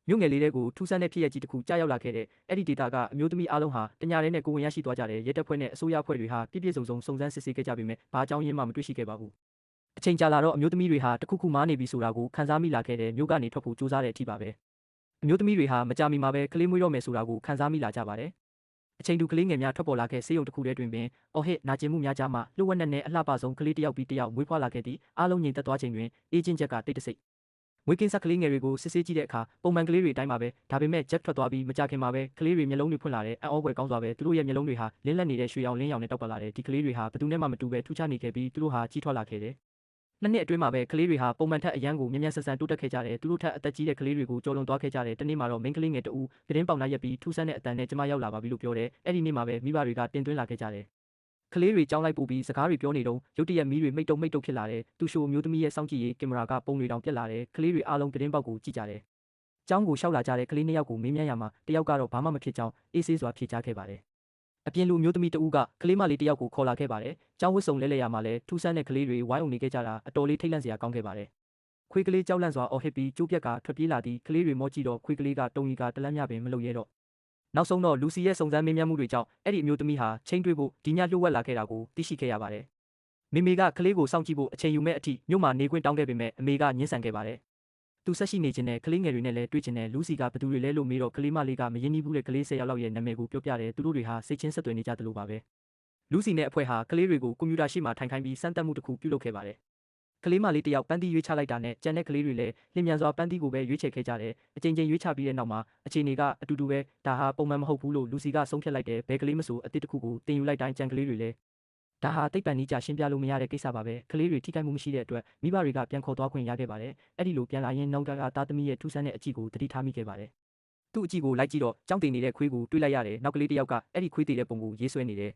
မြို့ငယ်လေးတွေကိုထူးဆန်းတဲ့ဖြစ်ရပ်ကြီးတစ်ခုကြားရောက်လာခဲ့တဲ့အဲ့ဒီဒေတာကအမျိုးသမီးအားလုံးဟာတညာရဲနဲ့ကိုဝင်ရရှိသွားကြတယ်ရဲတပ်ဖွဲ့နဲ့အစိုးရအဖွဲ့တွေဟာပြည့်ပြည့်စုံစုံစုံစမ်းစစ်ဆေးခဲ့ကြပေမဲ့ဘာအကြောင်းရင်းမှမတွေ့ရှိခဲ့ပါဘူးအချိန်ကြာလာတော့အမျိုးသမီးတွေဟာတခုခုမားနေပြီဆိုတာကိုခံစားမိလာခဲ့တဲ့မြို့ကနေထွက်ဖို့ကြိုးစားတဲ့အထိပါပဲအမျိုးသမီးတွေဟာမကြာမီမှာပဲကလေးမွေးတော့မယ်ဆိုတာကိုခံစားမိလာကြပါတယ်အချိန်တူကလေးငယ်များထွက်ပေါ်လာခဲ့ဆေးရုံတစ်ခုတည်းတွင်ပင်အော်ဟစ်နာကျင်မှုများကြားမှလှုပ်ဝက်နဲ့အလှပဆုံးကလေးတစ်ယောက်ပြီးတစ်ယောက်မွေးဖွားလာခဲ့သည့်အားလုံးငြိမ်သက်သွားချိန်တွင်အေးချင်းချက်ကတိတ်တဆိတ်မွေးကင်းဆက်ကလေးငယ်တွေကိုစစ်ဆေးကြည့်တဲ့အခါပုံမှန်ကလေးတွေအတိုင်းပါပဲဒါပေမဲ့ဂျက်ထွက်သွားပြီးမကြခင်မှာပဲကလေးတွေမျက်လုံးတွေဖွင့်လာတဲ့အံ့ဩဖွယ်ကောင်းစွာပဲသူတို့ရဲ့မျက်လုံးတွေဟာလင်းလက်နေတဲ့ရွှေရောင်လင်းရောင်နဲ့တောက်ပလာတဲ့ဒီကလေးတွေဟာဘယ်သူနဲ့မှမတူပဲထူးခြားနေခဲ့ပြီးသူတို့ဟာကြီးထွားလာခဲ့တယ်နှစ်နှစ်အတွင်းမှာပဲကလေးတွေဟာပုံမှန်ထက်အရန်ကိုမြန်မြန်ဆန်ဆန်တိုးတက်ခဲ့ကြတယ်သူတို့ထက်အသက်ကြီးတဲ့ကလေးတွေကိုကြော်လွန်သွားခဲ့ကြတယ်တနေ့မှာတော့မိန်းကလေးငယ်တဦးကတင်းပေါင်နှက်ရက်ပြီးထူးဆန်းတဲ့အတန်နဲ့ကျမရောက်လာပါပြီလို့ပြောတယ်အဲ့ဒီနေ့မှာပဲမိဘတွေကတင်သွင်းလာခဲ့ကြတယ်ကလေးတွေကြောင်းလိုက်ပူပြီးစကားတွေပြောနေတော့ရုတ်တရက်မီးတွေမိတ်တုံဖြစ်လာတယ်သူရှိုအမျိုးသမီးရဲ့စောင့်ကြည့်ရေးကင်မရာကပုံတွေတောင်ပြက်လာတယ်ကလေးတွေအားလုံးကတင်းပေါက်ကိုကြည့်ကြတယ်ကျောင်းကိုရှောက်လာကြတဲ့ကလေးနှစ်ယောက်ကိုမေးမြန်းရမှာတယောက်ကတော့ဘာမှမဖြစ်ကြောင်းအေးဆေးစွာဖြေကြားခဲ့ပါတယ်အပြင်လူမျိုးသမီးတဦးကကလေးမလေးတယောက်ကိုခေါ်လာခဲ့ပါတယ်။ကျောင်းဝတ်စုံလဲရမှာလဲထူးဆန်းတဲ့ကလေးတွေဝိုင်းအောင်နေခဲ့ကြတာအတော်လေးထိတ်လန့်စရာကောင်းခဲ့ပါတယ်။ခွေးကလေးကြောက်လန့်စွာအော်ဟစ်ပြီးကျိုးပြက်ကထွက်ပြေးလာသည့်ကလေးတွေမော့ကြည့်တော့ခွေးကလေးကတုံရီကတလန်းမြပင်မလုပ်ရဲတော့နောက်ဆုံးတော့လူစီရဲ့စုံစမ်းမေးမြန်းမှုတွေကြောင့်အဲ့ဒီအမျိုးသမီးဟာချင်းတွေးဖို့ဒီညလှုပ်ဝက်လာခဲ့တာကိုသိရှိခဲ့ရပါတယ်။မိမိကကလေးကိုစောင့်ကြည့်ဖို့အချိန်ယူမဲ့အထိမြို့မှာနေခွင့်တောင်းခဲ့ပေမဲ့အမေကညှင်းဆန်ခဲ့ပါတယ်။သူဆက်ရှိနေခြင်းနဲ့ကလေးငယ်တွေနဲ့လည်းတွေ့ခြင်းနဲ့လူစီကဘသူတွေလဲလို့မေးတော့ကလေးမလေးကမရင်းနှီးဘူးတဲ့ကလေး10ယောက်လောက်ရဲ့နာမည်ကိုပြောပြတယ်သူတို့တွေဟာစိတ်ချင်းဆက်သွယ်နေကြသလိုပါပဲလူစီနဲ့အဖွဲ့ဟာကလေးတွေကိုကွန်ပျူတာရှေ့မှာထိုင်ခိုင်းပြီးစမ်းသပ်မှုတစ်ခုပြုလုပ်ခဲ့ပါတယ်ကလေးမလေးတယောက်ပန်းသီးရွေးချလိုက်တာနဲ့ကြံတဲ့ကလေးတွေလည်းလျင်မြန်စွာပန်းသီးကိုပဲရွေးချယ်ခဲ့ကြတယ်အချိန်ချင်းရွေးချပြီးတဲ့နောက်မှာအခြေအနေကအတူတူပဲဒါဟာပုံမှန်မဟုတ်ဘူးလို့လူစီကဆုံးဖြတ်လိုက်တယ်ဘယ်ကလေးမဆိုအတစ်တစ်ခုကိုတင်ယူလိုက်တိုင်းကြံကလေးတွေလည်းဒါဟာတိတ်ပန်နီးကြရှင်းပြလို့မရတဲ့ကိစ္စပါပဲကလေးတွေထိခိုက်မှုမရှိတဲ့အတွက်မိဘတွေကပြန်ခေါ်သွားခွင့်ရခဲ့ပါတယ်အဲ့ဒီလိုပြန်လာရင်နောက်ကသားသမီးရဲ့ထူးဆန်းတဲ့အကြည့်ကိုတတိထားမိခဲ့ပါတယ်သူ့အကြည့်ကိုလိုက်ကြည့်တော့ကြောင်းတင်နေတဲ့ခွေးကိုတွေးလိုက်ရတယ်နောက်ကလေးတစ်ယောက်ကအဲ့ဒီခွေးသေးတဲ့ပုံကိုရေးဆွဲနေတယ်